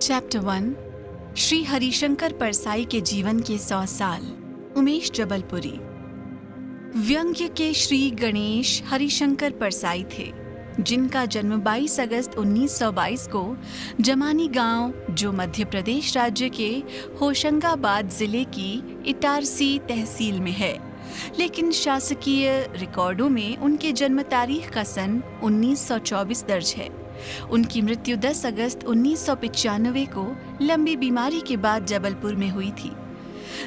Chapter 1 Shri Harishankar Parsai के जीवन के 100 साल। उमेश जबलपुरी। व्यंग्य के श्री गणेश हरिशंकर परसाई थे, जिनका जन्म 22 अगस्त 1922 को जमानी गांव, जो मध्य प्रदेश राज्य के होशंगाबाद जिले की इटारसी तहसील में है, लेकिन शासकीय रिकॉर्डों में उनके जन्म तारीख का सन 1924 दर्ज है। उनकी मृत्यु 10 अगस्त 1995 को लंबी बीमारी के बाद जबलपुर में हुई थी।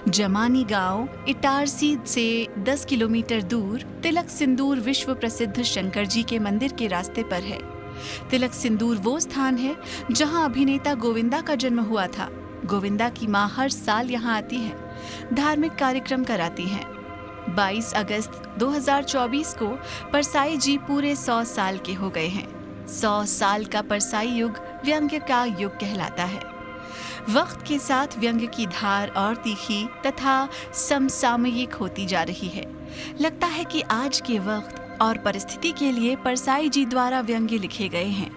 जमानी गांव इटारसी से 10 किलोमीटर दूर तिलक सिंदूर विश्व प्रसिद्ध शंकर जी के मंदिर के रास्ते पर है। तिलक सिंदूर वो स्थान है जहां अभिनेता गोविंदा का जन्म हुआ था। गोविंदा की मां हर साल यहां आती है, धार्मिक कार्यक्रम कराती हैं। 22 अगस्त 2024 को परसाई जी पूरे 100 साल के हो गए हैं। 100 साल का परसाई युग व्यंग्य का युग कहलाता है। वक्त के साथ व्यंग्य की धार और तीखी तथा समसामयिक होती जा रही है। लगता है कि आज के वक्त और परिस्थिति के लिए परसाई जी द्वारा व्यंग्य लिखे गए हैं।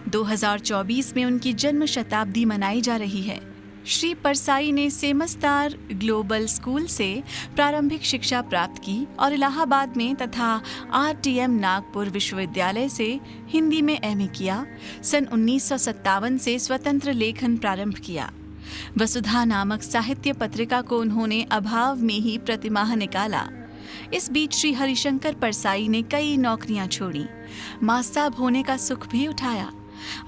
2024 में उनकी जन्म शताब्दी मनाई जा रही है। श्री परसाई ने सेमस्तार ग्लोबल स्कूल से प्रारंभिक शिक्षा प्राप्त की और इलाहाबाद में तथा RTM नागपुर विश्वविद्यालय से हिंदी में MA किया। सन 1957 से स्वतंत्र लेखन प्रारंभ किया। वसुधा नामक साहित्य पत्रिका को उन्होंने अभाव में ही प्रतिमाह निकाला। इस बीच श्री हरिशंकर परसाई ने कई नौकरियां छोड़ी, मास्ताब होने का सुख भी उठाया।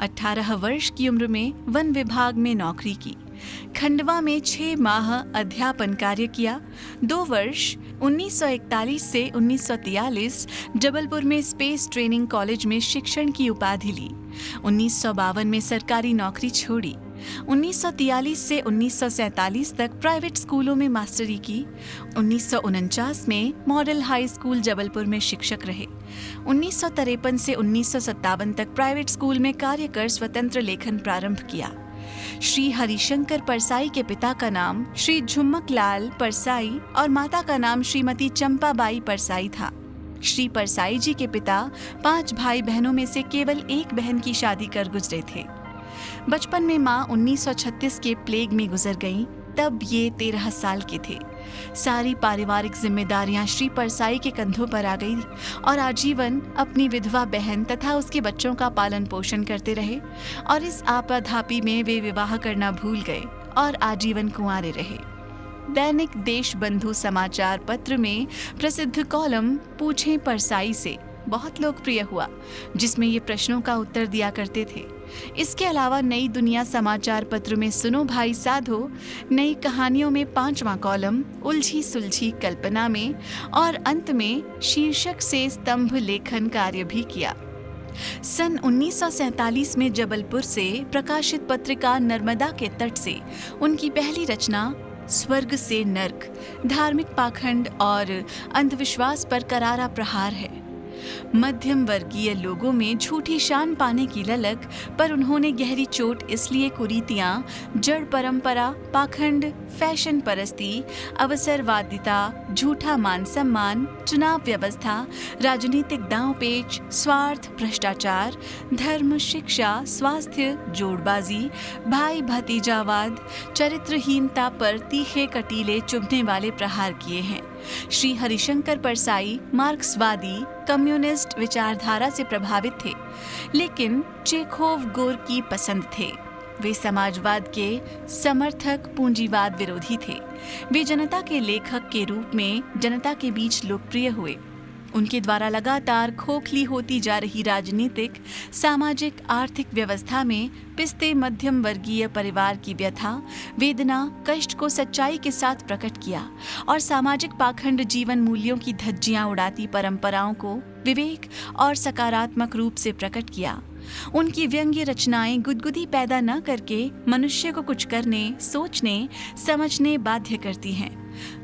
18 वर्ष की उम्र में वन विभाग में नौकरी की। खंडवा में 6 माह अध्यापन कार्य किया। 2 वर्ष 1941 से 1943 जबलपुर में स्पेस ट्रेनिंग कॉलेज में शिक्षण की उपाधि ली। 1952 में सरकारी नौकरी छोड़ी। 1943 से 1947 तक प्राइवेट स्कूलों में मास्टरी की। 1949 में मॉडल हाई स्कूल जबलपुर में शिक्षक रहे। 1953 से 1957 तक प्राइवेट स्कूल में कार्य कर स्वतंत्र लेखन प्रारंभ किया। श्री हरिशंकर परसाई के पिता का नाम श्री झुम्मकलाल परसाई और माता का नाम श्रीमती चंपाबाई परसाई था। श्री परसाई जी के पिता 5 भाई बहनों में से केवल एक बहन की शादी कर गुजरे थे। बचपन में मां 1936 के प्लेग में गुजर गईं, तब ये 13 साल के थे। सारी पारिवारिक जिम्मेदारियां श्री परसाई के कंधों पर आ गई और आजीवन अपनी विधवा बहन तथा उसके बच्चों का पालन पोषण करते रहे और इस आपाधापी में वे विवाह करना भूल गए और आजीवन कुंवारे रहे। दैनिक देशबंधु समाचार पत्र में प्रसिद्ध कॉलम पूछें परसाई से बहुत लोकप्रिय हुआ, जिसमें ये प्रश्नों का उत्तर दिया करते थे। इसके अलावा नई दुनिया समाचार पत्र में सुनो भाई साधो, नई कहानियों में 5वां कॉलम उलझी सुलझी कल्पना में और अंत में शीर्षक से स्तंभ लेखन कार्य भी किया। सन 1947 में जबलपुर से प्रकाशित पत्रिका नर्मदा के तट से उनकी पहली रचना स्वर्ग से नर्क धार्मिक पाखंड और अंधविश्वास पर करारा प्रहार है। मध्यम वर्गीय लोगों में झूठी शान पाने की ललक पर उन्होंने गहरी चोट इसलिए कुरीतियां, जड़ परंपरा, पाखंड, फैशन परस्ती, अवसरवादिता, झूठा मान सम्मान, चुनाव व्यवस्था, राजनीतिक दांवपेच, स्वार्थ, भ्रष्टाचार, धर्म, शिक्षा, स्वास्थ्य, जोड़बाजी, भाई भतीजावाद, चरित्रहीनता पर तीखे कटीले चुभने वाले प्रहार किए हैं। श्री हरिशंकर परसाई मार्क्सवादी कम्युनिस्ट विचारधारा से प्रभावित थे, लेकिन चेखोव गोर्की पसंद थे। वे समाजवाद के समर्थक, पूंजीवाद विरोधी थे। वे जनता के लेखक के रूप में जनता के बीच लोकप्रिय हुए। उनके द्वारा लगातार खोखली होती जा रही राजनीतिक, सामाजिक, आर्थिक व्यवस्था में पिसते मध्यम वर्गीय परिवार की व्यथा, वेदना, कष्ट को सच्चाई के साथ प्रकट किया और सामाजिक पाखंड जीवन मूल्यों की धज्जियां उड़ाती परंपराओं को विवेक और सकारात्मक रूप से प्रकट किया। उनकी व्यंग्य रचनाएं गुदगुदी पैदा न करके मनुष्य को कुछ करने, सोचने, समझने बाध्य करती हैं।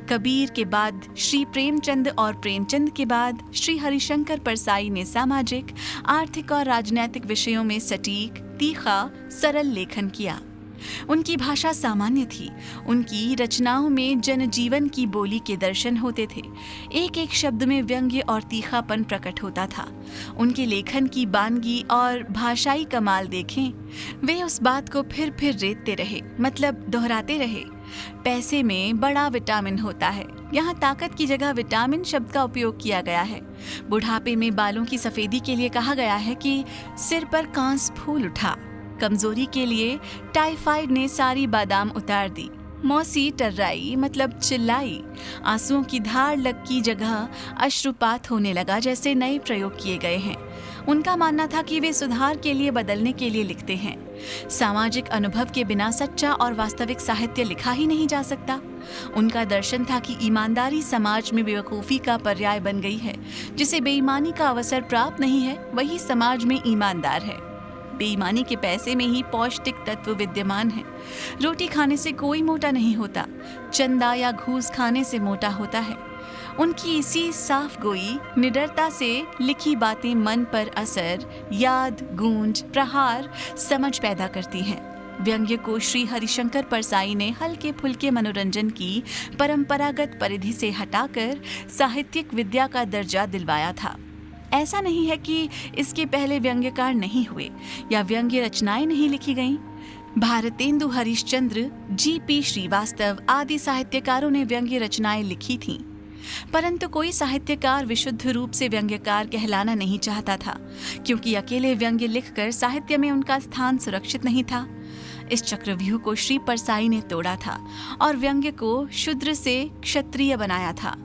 कबीर के बाद श्री प्रेमचंद और प्रेमचंद के बाद श्री हरिशंकर परसाई ने सामाजिक, आर्थिक और राजनैतिक विषयों में सटीक, तीखा, सरल लेखन किया। उनकी भाषा सामान्य थी। उनकी रचनाओं में जनजीवन की बोली के दर्शन होते थे। एक एक शब्द में व्यंग्य और तीखापन प्रकट होता था। उनके लेखन की बानगी और भाषाई कमाल देखें, वे उस बात को फिर रेतते रहे, मतलब दोहराते रहे। पैसे में बड़ा विटामिन होता है। यहाँ ताकत की जगह विटामिन शब्द का उपयोग किया गया है। बुढ़ापे में बालों की सफेदी के लिए कहा गया है कि सिर पर कांस फूल उठा। कमजोरी के लिए टाइफाइड ने सारी बादाम उतार दी। मौसी टर्राई मतलब चिल्लाई। आंसुओं की धार लग की जगह अश्रुपात होने लगा जैसे नए प्रयोग किए गए हैं। उनका मानना था कि वे सुधार के लिए, बदलने के लिए लिखते हैं। सामाजिक अनुभव के बिना सच्चा और वास्तविक साहित्य लिखा ही नहीं जा सकता। उनका दर्शन था कि ईमानदारी समाज में बेवकूफ़ी का पर्याय बन गई है। जिसे बेईमानी का अवसर प्राप्त नहीं है, वही समाज में ईमानदार है। बेईमानी के पैसे में ही पौष्टिक तत्व विद्यमान है। रोटी खाने से कोई मोटा नहीं होता, चंदा या घूस खाने से मोटा होता है। उनकी इसी साफ गोई निडरता से लिखी बातें मन पर असर, याद, गूंज, प्रहार, समझ पैदा करती हैं। व्यंग्य को श्री हरिशंकर परसाई ने हल्के फुल्के मनोरंजन की परंपरागत परिधि से हटाकर साहित्यिक विद्या का दर्जा दिलवाया था। ऐसा नहीं है कि इसके पहले व्यंग्यकार नहीं हुए या व्यंग्य रचनाएं नहीं लिखी गईं। भारतेंदु हरिश्चंद्र, जी.पी. श्रीवास्तव आदि साहित्यकारों ने व्यंग्य रचनाएं लिखी थीं। परंतु कोई साहित्यकार विशुद्ध रूप से व्यंग्यकार कहलाना नहीं चाहता था, क्योंकि अकेले व्यंग्य लिखकर साहित्य में उनका स्थान सुरक्षित नहीं था। इस चक्रव्यूह को श्री परसाई ने तोड़ा था और व्यंग्य को शूद्र से क्षत्रिय बनाया था।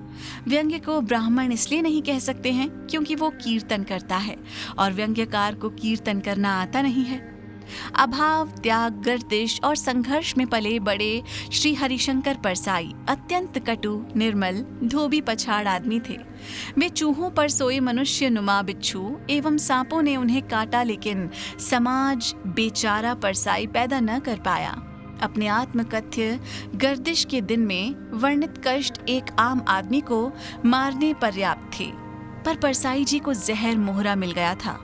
व्यंग्य को ब्राह्मण इसलिए नहीं कह सकते हैं क्योंकि वो कीर्तन करता है और व्यंग्यकार को कीर्तन करना आता नहीं है। अभाव, त्याग, गर्दिश और संघर्ष में पले बड़े श्री हरिशंकर परसाई अत्यंत कटु, निर्मल, धोबी पछाड़ आदमी थे। वे चूहों पर सोए मनुष्य नुमा बिच्छू एवं सांपों ने उन्हें काटा, लेकिन समाज बेचारा परसाई पैदा न कर पाया। अपने आत्मकथ्य गर्दिश के दिन में वर्णित कष्ट एक आम आदमी को मारने पर्याप्त थे, पर परसाई जी को जहर मोहरा मिल गया था।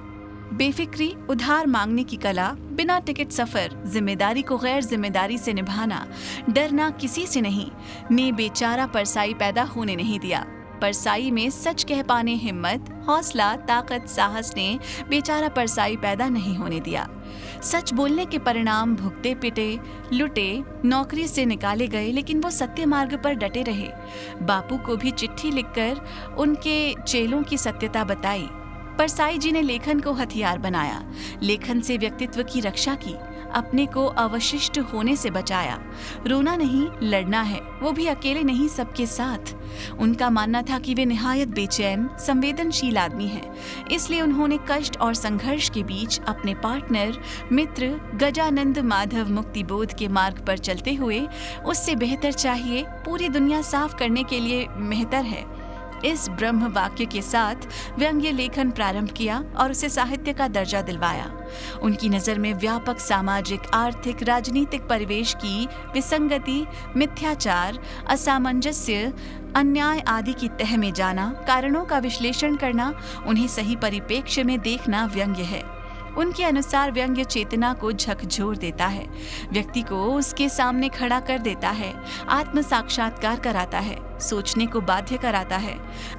बेफिक्री, उधार मांगने की कला, बिना टिकट सफर, जिम्मेदारी को गैर जिम्मेदारी से निभाना, डरना किसी से नहीं, ने बेचारा परसाई पैदा होने नहीं दिया। परसाई में सच कह पाने हिम्मत, हौसला, ताकत, साहस ने बेचारा परसाई पैदा नहीं होने दिया। सच बोलने के परिणाम भुगते पिटे, लुटे, नौकरी से निकाले गए, लेकिन वो सत्य मार्ग पर डटे रहे। बापू को भी चिट्ठी लिखकर उनके चेलों की सत्यता बताई। परसाई जी ने लेखन को हथियार बनाया, लेखन से व्यक्तित्व की रक्षा की, अपने को अवशिष्ट होने से बचाया। रोना नहीं, लड़ना है, वो भी अकेले नहीं, सबके साथ। उनका मानना था कि वे निहायत बेचैन, संवेदनशील आदमी हैं, इसलिए उन्होंने कष्ट और संघर्ष के बीच अपने पार्टनर, मित्र गजानंद माधव मुक्तिबोध के मार्ग पर चलते हुए उससे बेहतर चाहिए, पूरी दुनिया साफ करने के लिए बेहतर है, इस ब्रह्म वाक्य के साथ व्यंग्य लेखन प्रारंभ किया और उसे साहित्य का दर्जा दिलवाया। उनकी नज़र में व्यापक सामाजिक, आर्थिक, राजनीतिक परिवेश की विसंगति, मिथ्याचार, असामंजस्य, अन्याय आदि की तह में जाना, कारणों का विश्लेषण करना, उन्हें सही परिप्रेक्ष्य में देखना व्यंग्य है। उनके अनुसार व्यंग्य चेतना को झकझोर देता है, व्यक्ति को उसके सामने खड़ा कर देता है, आत्म साक्षात्कार कराता है, सोचने को बाध्य कराता है,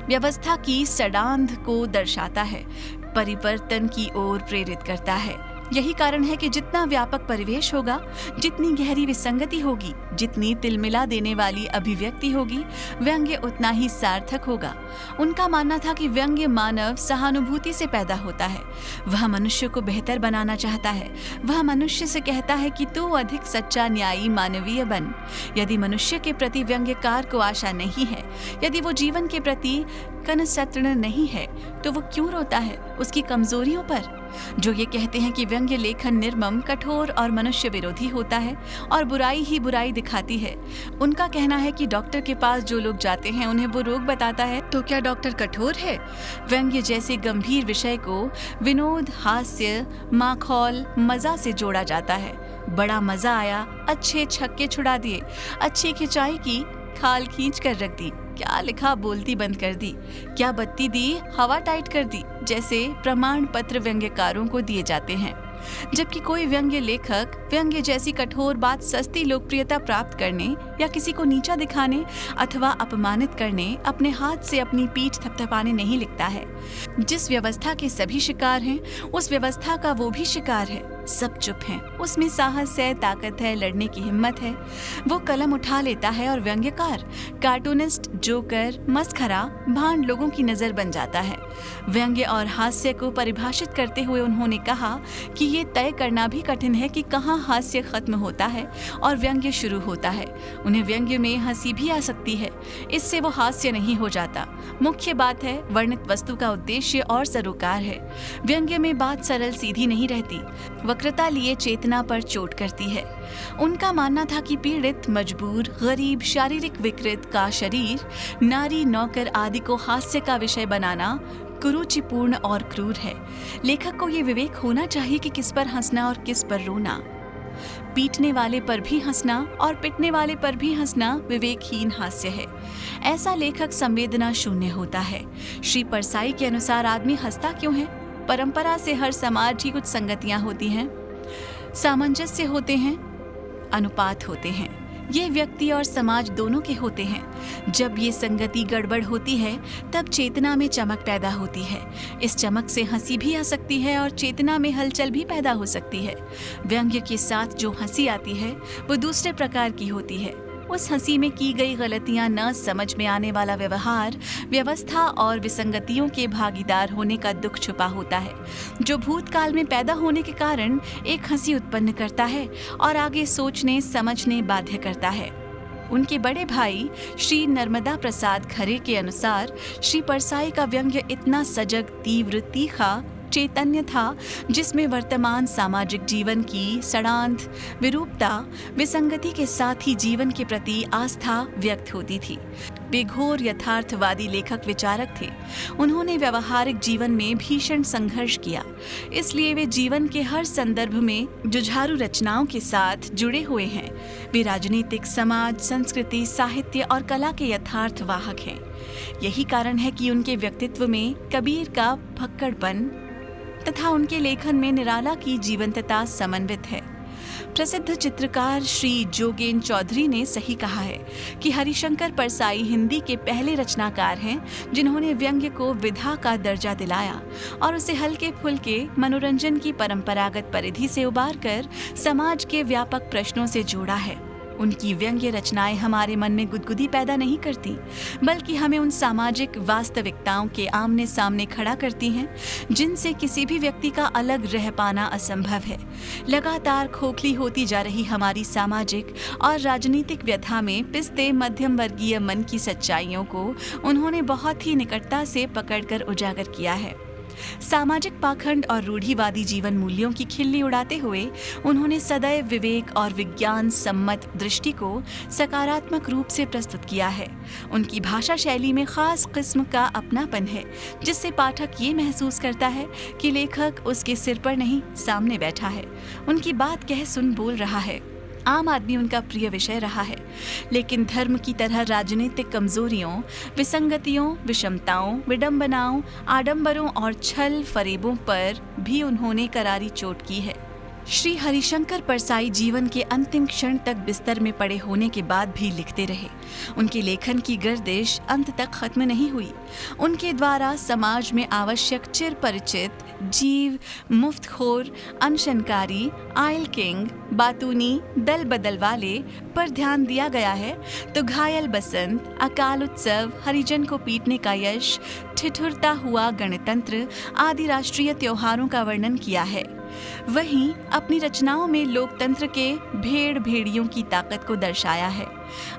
व्यवस्था की सडांध को दर्शाता है, परिवर्तन की ओर प्रेरित करता है। यही कारण है कि जितना व्यापक परिवेश होगा, जितनी गहरी विसंगति होगी, जितनी तिलमिला देने वाली अभिव्यक्ति होगी, व्यंग्य उतना ही सार्थक होगा। उनका मानना था कि व्यंग्य मानव सहानुभूति से पैदा होता है। वह मनुष्य को बेहतर बनाना चाहता है। वह मनुष्य से कहता है कि तू अधिक सच्चा, न्यायी, मानवीय बन। यदि मनुष्य के प्रति व्यंग्यकार को आशा नहीं है, यदि वो जीवन के प्रति कनसत्रण नहीं है, तो वो क्यों रोता है उसकी कमजोरियों पर? जो ये कहते हैं कि व्यंग्य लेखन निर्मम, कठोर और मनुष्य विरोधी होता है और बुराई ही बुराई दिखाती है, उनका कहना है कि डॉक्टर के पास जो लोग जाते हैं उन्हें वो रोग बताता है, तो क्या डॉक्टर कठोर है? व्यंग्य जैसे गंभीर विषय को विनोद, हास्य, माखौल, मजा से जोड़ा जाता है। बड़ा मजा आया, अच्छे छक्के छुड़ा दिए, अच्छी खिंचाई की, खाल खींच कर रख दी, क्या लिखा बोलती बंद कर दी, क्या बत्ती दी हवा टाइट कर दी, जैसे प्रमाण पत्र व्यंग्यकारों को दिए जाते हैं। जबकि कोई व्यंग्य लेखक व्यंग्य जैसी कठोर बात सस्ती लोकप्रियता प्राप्त करने या किसी को नीचा दिखाने अथवा अपमानित करने अपने हाथ से अपनी पीठ थपथपाने नहीं लिखता है। जिस व्यवस्था के सभी शिकार हैं, उस व्यवस्था का वो भी शिकार है। सब चुप हैं, उसमें साहस है, ताकत है, लड़ने की हिम्मत है। वो कलम उठा लेता है और व्यंग्यकार, कार्टूनिस्ट, जोकर, मस्खरा, भांड लोगों की नजर बन जाता है। व्यंग्य और हास्य को परिभाषित करते हुए उन्होंने कहा कि ये तय करना भी कठिन है कि कहाँ हास्य खत्म होता है और व्यंग्य शुरू होता है। उन्हें व्यंग्य में हंसी भी आ सकती है, इससे वो हास्य नहीं हो जाता। मुख्य बात है, वर्णित वस्तु का उद्देश्य और सरोकार है। व्यंग्य में बात सरल सीधी नहीं रहती, वक्रता लिए चेतना पर चोट करती है। उनका मानना था कि पीड़ित, मजबूर, गरीब, शारीरिक विकृत का शरीर, नारी, नौकर आदि को हास्य का विषय बनाना कुरुचिपूर्ण और क्रूर है। लेखक को ये विवेक होना चाहिए कि किस पर हंसना और किस पर रोना। पीटने वाले पर भी हंसना और पिटने वाले पर भी हंसना विवेकहीन हास्य है। ऐसा लेखक संवेदना शून्य होता है। श्री परसाई के अनुसार आदमी हंसता क्यों है? परंपरा से हर समाज ही कुछ संगतियां होती हैं, सामंजस्य होते हैं, अनुपात होते हैं। ये व्यक्ति और समाज दोनों के होते हैं। जब ये संगति गड़बड़ होती है तब चेतना में चमक पैदा होती है। इस चमक से हंसी भी आ सकती है और चेतना में हलचल भी पैदा हो सकती है। व्यंग्य के साथ जो हंसी आती है वो दूसरे प्रकार की होती है। उस हंसी में की गई गलतियां, न समझ में आने वाला व्यवहार, व्यवस्था और विसंगतियों के भागीदार होने का दुख छुपा होता है, जो भूतकाल में पैदा होने के कारण एक हंसी उत्पन्न करता है और आगे सोचने समझने बाध्य करता है। उनके बड़े भाई श्री नर्मदा प्रसाद खरे के अनुसार श्री परसाई का व्यंग्य इतना सजग, तीव्र, तीखा, चैतन्य था जिसमें वर्तमान सामाजिक जीवन की सड़ांध, विरूपता, विसंगति के साथ ही जीवन के प्रति आस्था व्यक्त होती थी। वे घोर यथार्थवादी लेखक विचारक थे। उन्होंने व्यवहारिक जीवन में भीषण संघर्ष किया, इसलिए वे जीवन के हर संदर्भ में जुझारू रचनाओं के साथ जुड़े हुए हैं। वे राजनीतिक, समाज, संस्कृति, साहित्य और कला के यथार्थ वाहक हैं। यही कारण है कि उनके व्यक्तित्व में कबीर का भक्कड़पन तथा उनके लेखन में निराला की जीवंतता समन्वित है। प्रसिद्ध चित्रकार श्री जोगेन चौधरी ने सही कहा है कि हरिशंकर परसाई हिंदी के पहले रचनाकार हैं जिन्होंने व्यंग्य को विधा का दर्जा दिलाया और उसे हल्के फुल्के मनोरंजन की परंपरागत परिधि से उबारकर समाज के व्यापक प्रश्नों से जोड़ा है। उनकी व्यंग्य रचनाएं हमारे मन में गुदगुदी पैदा नहीं करती, बल्कि हमें उन सामाजिक वास्तविकताओं के आमने सामने खड़ा करती हैं जिनसे किसी भी व्यक्ति का अलग रह पाना असंभव है। लगातार खोखली होती जा रही हमारी सामाजिक और राजनीतिक व्यथा में पिसते मध्यम वर्गीय मन की सच्चाइयों को उन्होंने बहुत ही निकटता से पकड़कर उजागर किया है। सामाजिक पाखंड और रूढ़िवादी जीवन मूल्यों की खिल्ली उड़ाते हुए उन्होंने सदैव विवेक और विज्ञान सम्मत दृष्टि को सकारात्मक रूप से प्रस्तुत किया है। उनकी भाषा शैली में खास किस्म का अपनापन है, जिससे पाठक ये महसूस करता है कि लेखक उसके सिर पर नहीं, सामने बैठा है, उनकी बात कह सुन बोल रहा है। आम आदमी उनका प्रिय विषय रहा है, लेकिन धर्म की तरह राजनीतिक कमजोरियों, विसंगतियों, विषमताओं, विडंबनाओं, आडंबरों और छल फरेबों पर भी उन्होंने करारी चोट की है। श्री हरिशंकर परसाई जीवन के अंतिम क्षण तक बिस्तर में पड़े होने के बाद भी लिखते रहे। उनके लेखन की गर्दिश अंत तक खत्म नहीं हुई। उनके द्वारा समाज में आवश्यक चिर परिचित जीव, मुफ्तखोर, अनशनकारी, आयल किंग, बातूनी, दल बदल वाले पर ध्यान दिया गया है तो घायल बसंत, अकाल उत्सव, हरिजन को पीटने का यश, ठिठुरता हुआ गणतंत्र आदि राष्ट्रीय त्योहारों का वर्णन किया है। वहीं अपनी रचनाओं में लोकतंत्र के भेड़ भेड़ियों की ताकत को दर्शाया है।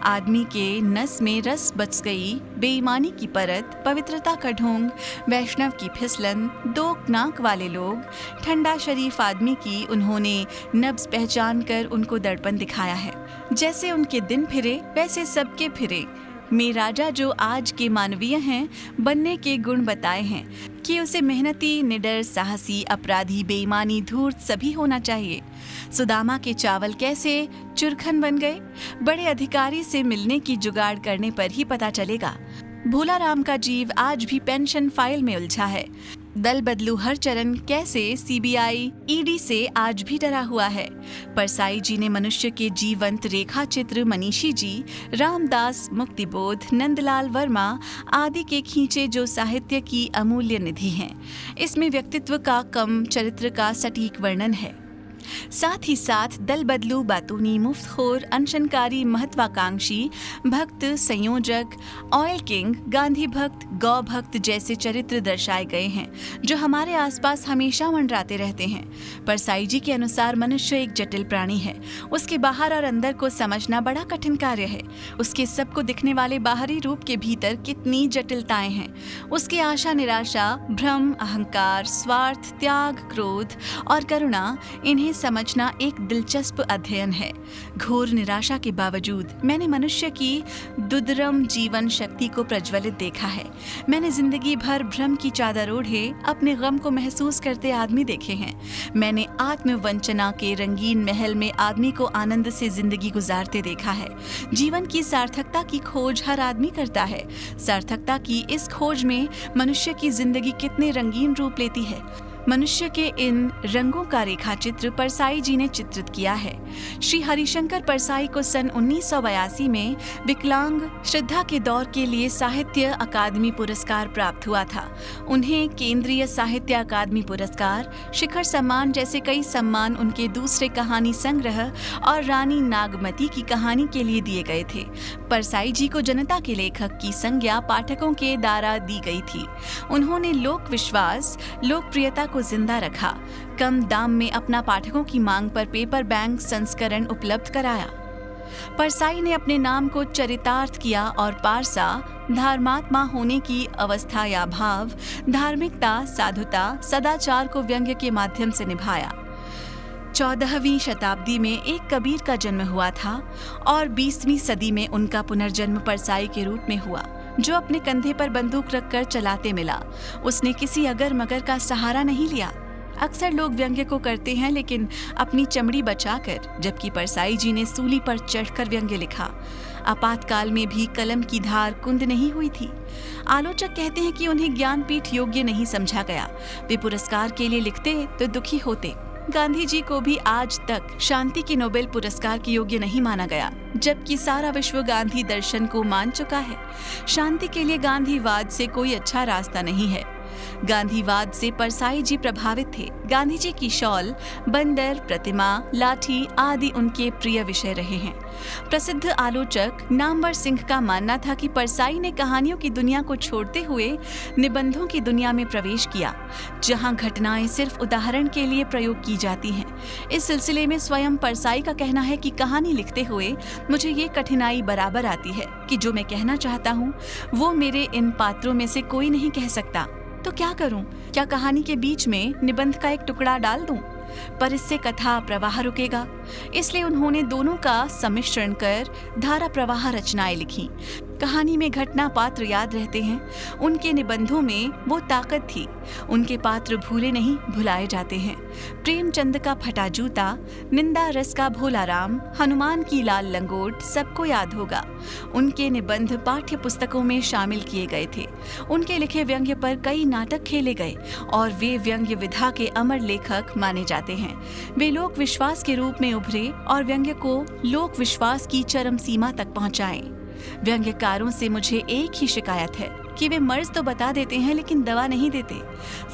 आदमी के नस में रस बच गई, बेईमानी की परत, पवित्रता का ढोंग, वैष्णव की फिसलन, दो नाक वाले लोग, ठंडा शरीफ आदमी की उन्होंने नब्ज पहचान कर उनको दर्पण दिखाया है। जैसे उनके दिन फिरे वैसे सबके फिरे में राजा जो आज के मानवीय हैं बनने के गुण बताए हैं कि उसे मेहनती, निडर, साहसी, अपराधी, बेईमानी, धूर्त सभी होना चाहिए। सुदामा के चावल कैसे चुरखन बन गए, बड़े अधिकारी से मिलने की जुगाड़ करने पर ही पता चलेगा। भोला राम का जीव आज भी पेंशन फाइल में उलझा है। दल बदलू हरचरण कैसे सीबीआई, ईडी से आज भी डरा हुआ है। परसाई जी ने मनुष्य के जीवंत रेखा चित्र मनीषी जी, रामदास मुक्तिबोध, नंदलाल वर्मा आदि के खींचे जो साहित्य की अमूल्य निधि हैं। इसमें व्यक्तित्व का कम, चरित्र का सटीक वर्णन है। साथ ही साथ दल बदलू, बातूनी, मुफ्तखोर, अनशनकारी, महत्वाकांक्षी, भक्त, संयोजक, ऑयल किंग, गांधी भक्त, गौ भक्त जैसे चरित्र दर्शाए गए हैं जो हमारे आसपास हमेशा मंडराते रहते हैं। परसाई जी के अनुसार मनुष्य एक जटिल प्राणी है। उसके बाहर और अंदर को समझना बड़ा कठिन कार्य है। उसके सबको दिखने वाले बाहरी रूप के भीतर कितनी जटिलताएं हैं। उसकी आशा, निराशा, भ्रम, अहंकार, स्वार्थ, त्याग, क्रोध और करुणा, इन्हें समझना एक दिलचस्प अध्ययन है। घोर निराशा के बावजूद मैंने मनुष्य की दुर्दम जीवन शक्ति को प्रज्वलित देखा है। मैंने जिंदगी भर भ्रम की चादर ओढ़े अपने गम को महसूस करते आदमी देखे हैं। मैंने आत्मवंचना के रंगीन महल में आदमी को आनंद से जिंदगी गुजारते देखा है। जीवन की सार्थकता की खोज हर आदमी करता है। सार्थकता की इस खोज में मनुष्य की जिंदगी कितने रंगीन रूप लेती है। मनुष्य के इन रंगों का रेखाचित्र परसाई जी ने चित्रित किया है। श्री हरिशंकर परसाई को सन 1982 में विकलांग श्रद्धा के दौर के लिए साहित्य अकादमी पुरस्कार प्राप्त हुआ था। उन्हें केंद्रीय साहित्य अकादमी पुरस्कार, शिखर सम्मान जैसे कई सम्मान उनके दूसरे कहानी संग्रह और रानी नागमती की कहानी के लिए दिए गए थे। परसाई जी को जनता के लेखक की संज्ञा पाठकों के द्वारा दी गई थी। उन्होंने लोक विश्वास, लोकप्रियता को जिंदा रखा। कम दाम में अपना पाठकों की मांग पर पेपर बैंक संस्करण उपलब्ध कराया। परसाई ने अपने नाम को चरितार्थ किया और पारसा, धर्मात्मा होने की अवस्था या भाव, धार्मिकता, साधुता, सदाचार को व्यंग्य के माध्यम से निभाया। 14वीं शताब्दी में एक कबीर का जन्म हुआ था और 20वीं सदी में उनका पुनर्जन्म परसाई के रूप में हुआ, जो अपने कंधे पर बंदूक रखकर चलाते मिला। उसने किसी अगर मगर का सहारा नहीं लिया। अक्सर लोग व्यंग्य को करते हैं लेकिन अपनी चमड़ी बचाकर, जबकि परसाई जी ने सूली पर चढ़कर व्यंग्य लिखा। आपातकाल में भी कलम की धार कुंद नहीं हुई थी। आलोचक कहते हैं कि उन्हें ज्ञानपीठ योग्य नहीं समझा गया। वे पुरस्कार के लिए लिखते तो दुखी होते। गांधी जी को भी आज तक शांति के नोबेल पुरस्कार के योग्य नहीं माना गया, जबकि सारा विश्व गांधी दर्शन को मान चुका है। शांति के लिए गांधीवाद से कोई अच्छा रास्ता नहीं है। गांधीवाद से परसाई जी प्रभावित थे। गांधी जी की शॉल, बंदर, प्रतिमा, लाठी आदि उनके प्रिय विषय रहे हैं। प्रसिद्ध आलोचक नामवर सिंह का मानना था कि परसाई ने कहानियों की दुनिया को छोड़ते हुए निबंधों की दुनिया में प्रवेश किया, जहां घटनाएं सिर्फ उदाहरण के लिए प्रयोग की जाती हैं। इस सिलसिले में स्वयं परसाई का कहना है कि कहानी लिखते हुए मुझे ये कठिनाई बराबर आती है कि जो मैं कहना चाहता हूँ वो मेरे इन पात्रों में से कोई नहीं कह सकता। तो क्या करूं? क्या कहानी के बीच में निबंध का एक टुकड़ा डाल दूं? पर इससे कथा प्रवाह रुकेगा। इसलिए उन्होंने दोनों का सम्मिश्रण कर धारा प्रवाह रचनाएं लिखी। कहानी में घटना पात्र याद रहते हैं। उनके निबंधों में वो ताकत थी। उनके पात्र भूले नहीं, भुलाए जाते हैं। प्रेमचंद का फटा जूता, निंदा रस का भोला राम, हनुमान की लाल लंगोट सबको याद होगा। उनके निबंध पाठ्य पुस्तकों में शामिल किए गए थे। उनके लिखे व्यंग्य पर कई नाटक खेले गए और वे व्यंग्य विधा के अमर लेखक माने जाते हैं। वे लोक विश्वास के रूप में उभरे और व्यंग्य को लोक विश्वास की चरम सीमा तक पहुंचाए। व्यंग्यकारों से मुझे एक ही शिकायत है कि वे मर्ज तो बता देते हैं लेकिन दवा नहीं देते।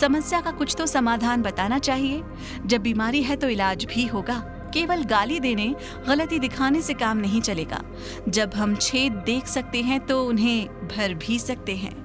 समस्या का कुछ तो समाधान बताना चाहिए। जब बीमारी है तो इलाज भी होगा। केवल गाली देने, गलती दिखाने से काम नहीं चलेगा। जब हम छेद देख सकते हैं तो उन्हें भर भी सकते हैं।